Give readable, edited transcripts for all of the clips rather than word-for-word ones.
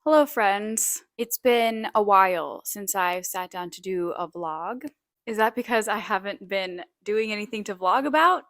Hello, friends. It's been a while since I've sat down to do a vlog. Is that because I haven't been doing anything to vlog about?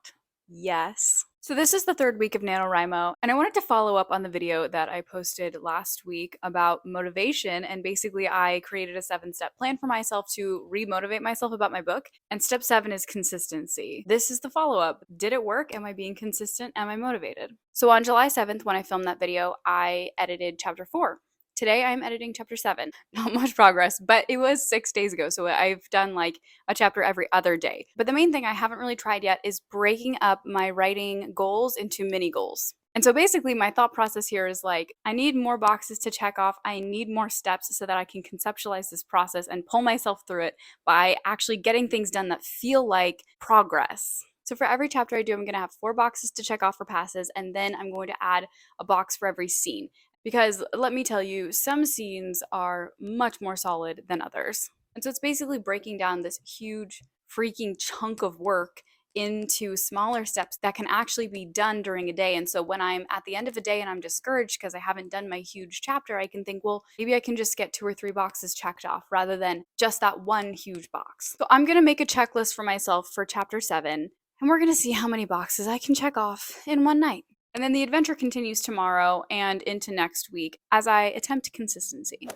Yes. So this is the third week of NaNoWriMo, and I wanted to follow up on the video that I posted last week about motivation, and basically I created a 7-step plan for myself to re-motivate myself about my book, and step 7 is consistency. This is the follow-up. Did it work? Am I being consistent? Am I motivated? So on July 7th, when I filmed that video, I edited chapter 4. Today I'm editing chapter 7. Not much progress, but it was 6 days ago, so I've done like a chapter every other day. But the main thing I haven't really tried yet is breaking up my writing goals into mini goals. And so basically my thought process here is like, I need more boxes to check off. I need more steps so that I can conceptualize this process and pull myself through it by actually getting things done that feel like progress. So for every chapter I do, I'm going to have 4 boxes to check off for passes, and then I'm going to add a box for every scene. Because let me tell you, some scenes are much more solid than others. And so it's basically breaking down this huge freaking chunk of work into smaller steps that can actually be done during a day. And so when I'm at the end of a day and I'm discouraged because I haven't done my huge chapter, I can think, well, maybe I can just get 2 or 3 boxes checked off rather than just that one huge box. So I'm going to make a checklist for myself for chapter 7, and we're going to see how many boxes I can check off in one night. And then the adventure continues tomorrow and into next week as I attempt consistency.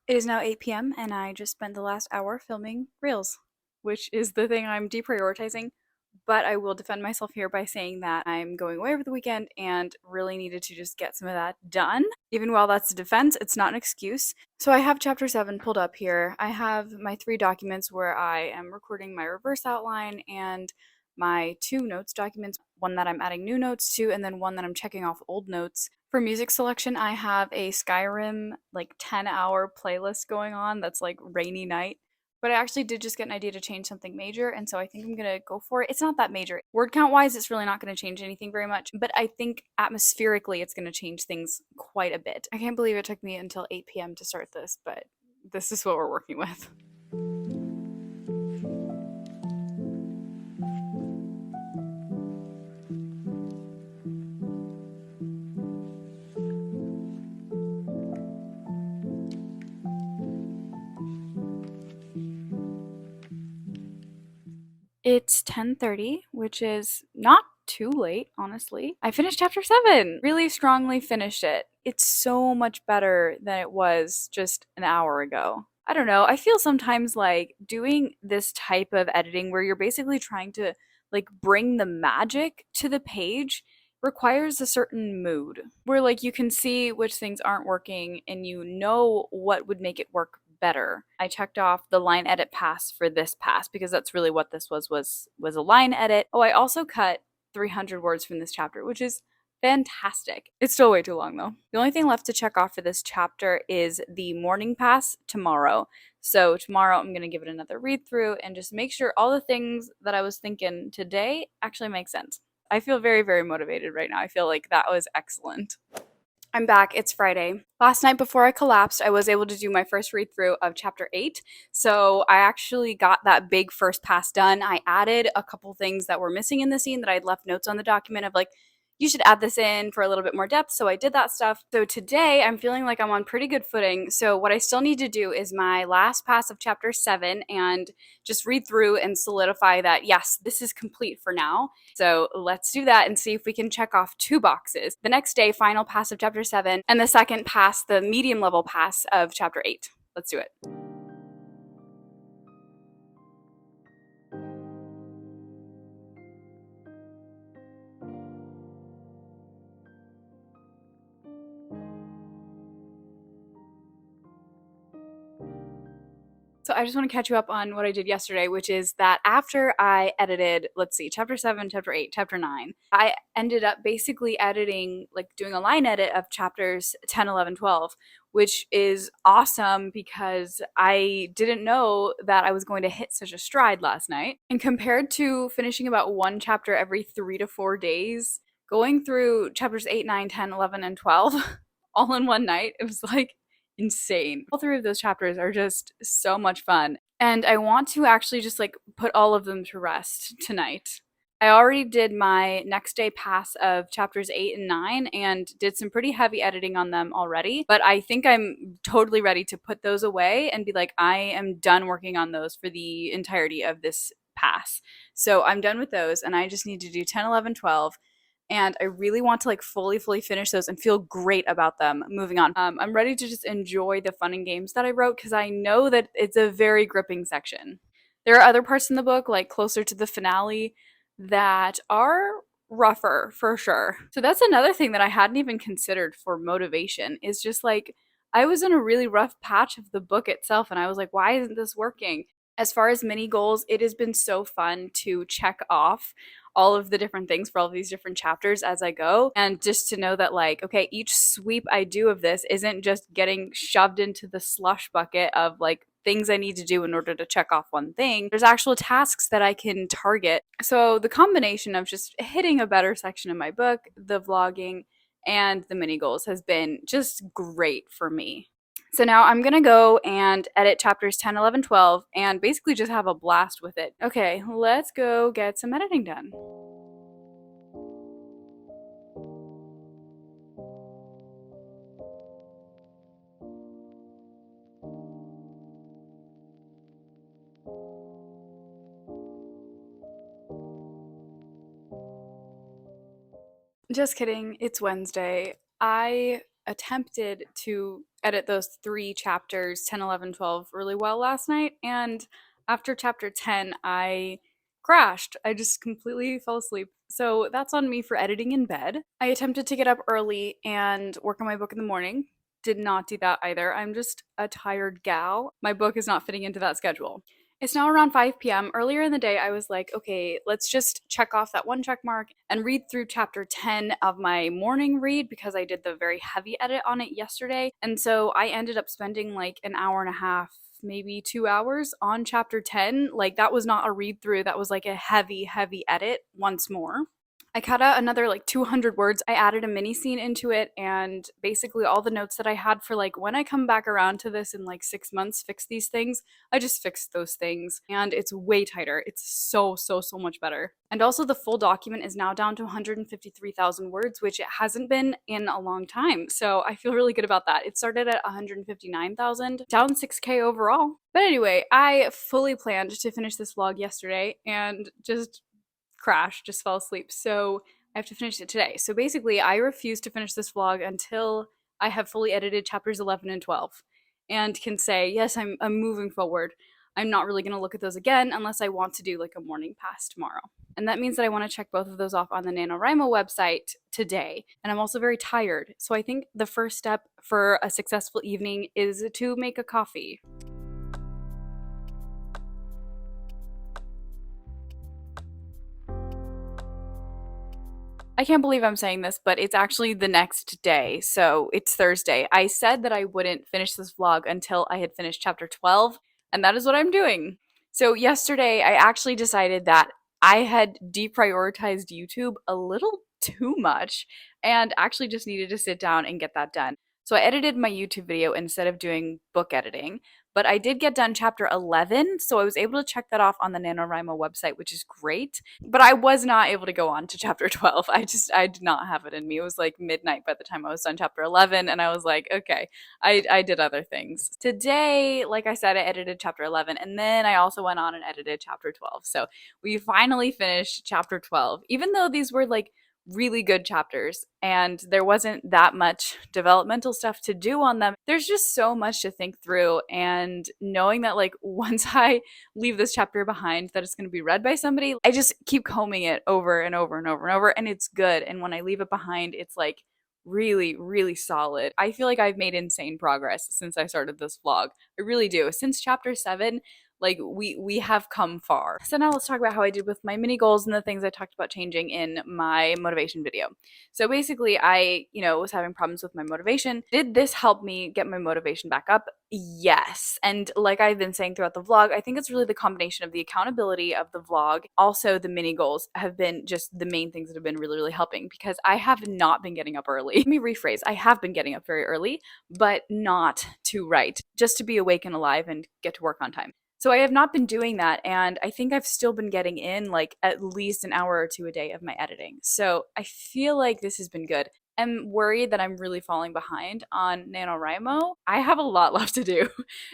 It is now 8 p.m. and I just spent the last hour filming Reels, which is the thing I'm deprioritizing. But I will defend myself here by saying that I'm going away over the weekend and really needed to just get some of that done. Even while that's a defense, it's not an excuse. So I have chapter 7 pulled up here. I have my 3 documents where I am recording my reverse outline and my 2 notes documents, one that I'm adding new notes to and then one that I'm checking off old notes. For music selection, I have a Skyrim like 10-hour playlist going on that's like rainy night. But I actually did just get an idea to change something major, and so I think I'm gonna go for it. It's not that major. Word count wise, it's really not gonna change anything very much, but I think atmospherically it's gonna change things quite a bit. I can't believe it took me until 8 p.m. to start this, but this is what we're working with. It's 10:30, which is not too late, honestly. I finished chapter 7. Really strongly finished it. It's so much better than it was just an hour ago. I don't know. I feel sometimes like doing this type of editing where you're basically trying to like bring the magic to the page requires a certain mood where like you can see which things aren't working and you know what would make it work better. I checked off the line edit pass for this pass because that's really what this was a line edit. Oh, I also cut 300 words from this chapter, which is fantastic. It's still way too long though. The only thing left to check off for this chapter is the morning pass tomorrow. So tomorrow I'm going to give it another read through and just make sure all the things that I was thinking today actually make sense. I feel very, very motivated right now. I feel like that was excellent. I'm back. It's Friday. Last night before I collapsed, I was able to do my first read through of chapter 8. So I actually got that big first pass done. I added a couple things that were missing in the scene that I'd left notes on the document of like, you should add this in for a little bit more depth. So I did that stuff. So today I'm feeling like I'm on pretty good footing. So what I still need to do is my last pass of chapter 7 and just read through and solidify that, yes, this is complete for now. So let's do that and see if we can check off 2 boxes. The next day, final pass of chapter 7, and the second pass, the medium level pass of chapter 8. Let's do it. So I just want to catch you up on what I did yesterday, which is that after I edited, let's see, chapter 7, chapter 8, chapter 9, I ended up basically editing, like doing a line edit of chapters 10, 11, 12, which is awesome because I didn't know that I was going to hit such a stride last night. And compared to finishing about 1 chapter every 3 to 4 days, going through chapters 8, 9, 10, 11, and 12 all in one night, it was like insane. All 3 of those chapters are just so much fun. And I want to actually just like put all of them to rest tonight. I already did my next day pass of chapters 8 and 9 and did some pretty heavy editing on them already, but I think I'm totally ready to put those away and be like, I am done working on those for the entirety of this pass. So I'm done with those and I just need to do 10, 11, 12. And I really want to like fully finish those and feel great about them moving on. I'm ready to just enjoy the fun and games that I wrote because I know that it's a very gripping section. There are other parts in the book, like closer to the finale, that are rougher for sure. So that's another thing that I hadn't even considered for motivation is just like I was in a really rough patch of the book itself and I was like, why isn't this working? As far as mini goals, it has been so fun to check off all of the different things for all of these different chapters as I go. And just to know that, like, okay, each sweep I do of this isn't just getting shoved into the slush bucket of like things I need to do in order to check off one thing. There's actual tasks that I can target. So the combination of just hitting a better section in my book, the vlogging, and the mini goals has been just great for me. So now I'm gonna go and edit chapters 10, 11, 12, and basically just have a blast with it. Okay, let's go get some editing done. Just kidding, it's Wednesday. I attempted to edit those 3 chapters, 10, 11, 12, really well last night, and after chapter 10, I crashed. I just completely fell asleep. So that's on me for editing in bed. I attempted to get up early and work on my book in the morning. Did not do that either. I'm just a tired gal. My book is not fitting into that schedule. It's now around 5 p.m. Earlier in the day, I was like, okay, let's just check off that one check mark and read through chapter 10 of my morning read because I did the very heavy edit on it yesterday. And so I ended up spending like an hour and a half, maybe 2 hours on chapter 10. Like that was not a read through, that was like a heavy edit once more. I cut out another like 200 words. I added a mini scene into it and basically all the notes that I had for like when I come back around to this in like 6 months, fix these things. I just fixed those things and it's way tighter. It's so much better. And also the full document is now down to 153,000 words, which it hasn't been in a long time. So I feel really good about that. It started at 159,000, down 6K overall. But anyway, I fully planned to finish this vlog yesterday and just crashed, just fell asleep. So I have to finish it today. So basically, I refuse to finish this vlog until I have fully edited chapters 11 and 12 and can say, yes, I'm moving forward. I'm not really going to look at those again unless I want to do like a morning pass tomorrow. And that means that I want to check both of those off on the NaNoWriMo website today. And I'm also very tired. So I think the first step for a successful evening is to make a coffee. I can't believe I'm saying this, but it's actually the next day, so it's Thursday. I said that I wouldn't finish this vlog until I had finished chapter 12, and that is what I'm doing. So yesterday, I actually decided that I had deprioritized YouTube a little too much and actually just needed to sit down and get that done. So I edited my YouTube video instead of doing book editing, but I did get done chapter 11, so I was able to check that off on the NaNoWriMo website, which is great. But I was not able to go on to chapter 12. I did not have it in me. It was like midnight by the time I was done chapter 11, and I was like, okay, I did other things. Today, like I said, I edited chapter 11, and then I also went on and edited chapter 12. So we finally finished chapter 12, even though these were like really good chapters and there wasn't that much developmental stuff to do on them. There's just so much to think through, and knowing that like once I leave this chapter behind that it's going to be read by somebody, I just keep combing it over and over and over and over, and it's good. And when I leave it behind, it's like really solid. I feel like I've made insane progress since I started this vlog. I really do. Since chapter 7, like we have come far. So now let's talk about how I did with my mini goals and the things I talked about changing in my motivation video. So basically I, was having problems with my motivation. Did this help me get my motivation back up? Yes. And like I've been saying throughout the vlog, I think it's really the combination of the accountability of the vlog. Also the mini goals have been just the main things that have been really helping, because I have not been getting up early. Let me rephrase. I have been getting up very early, but not to write, just to be awake and alive and get to work on time. So I have not been doing that, and I think I've still been getting in like at least an hour or two a day of my editing. So I feel like this has been good. I'm worried that I'm really falling behind on NaNoWriMo. I have a lot left to do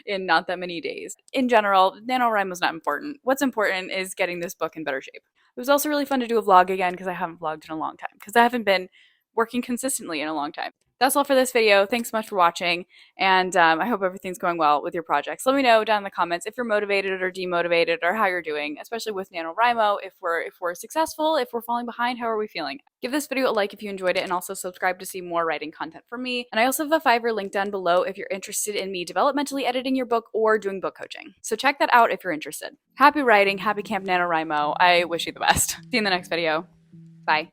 in not that many days. In general, NaNoWriMo is not important. What's important is getting this book in better shape. It was also really fun to do a vlog again because I haven't vlogged in a long time, because I haven't been working consistently in a long time. That's all for this video. Thanks so much for watching, and I hope everything's going well with your projects. Let me know down in the comments if you're motivated or demotivated or how you're doing, especially with NaNoWriMo. If we're successful, if we're falling behind, how are we feeling? Give this video a like if you enjoyed it, and also subscribe to see more writing content from me. And I also have a Fiverr link down below if you're interested in me developmentally editing your book or doing book coaching. So check that out if you're interested. Happy writing, happy Camp NaNoWriMo. I wish you the best. See you in the next video. Bye.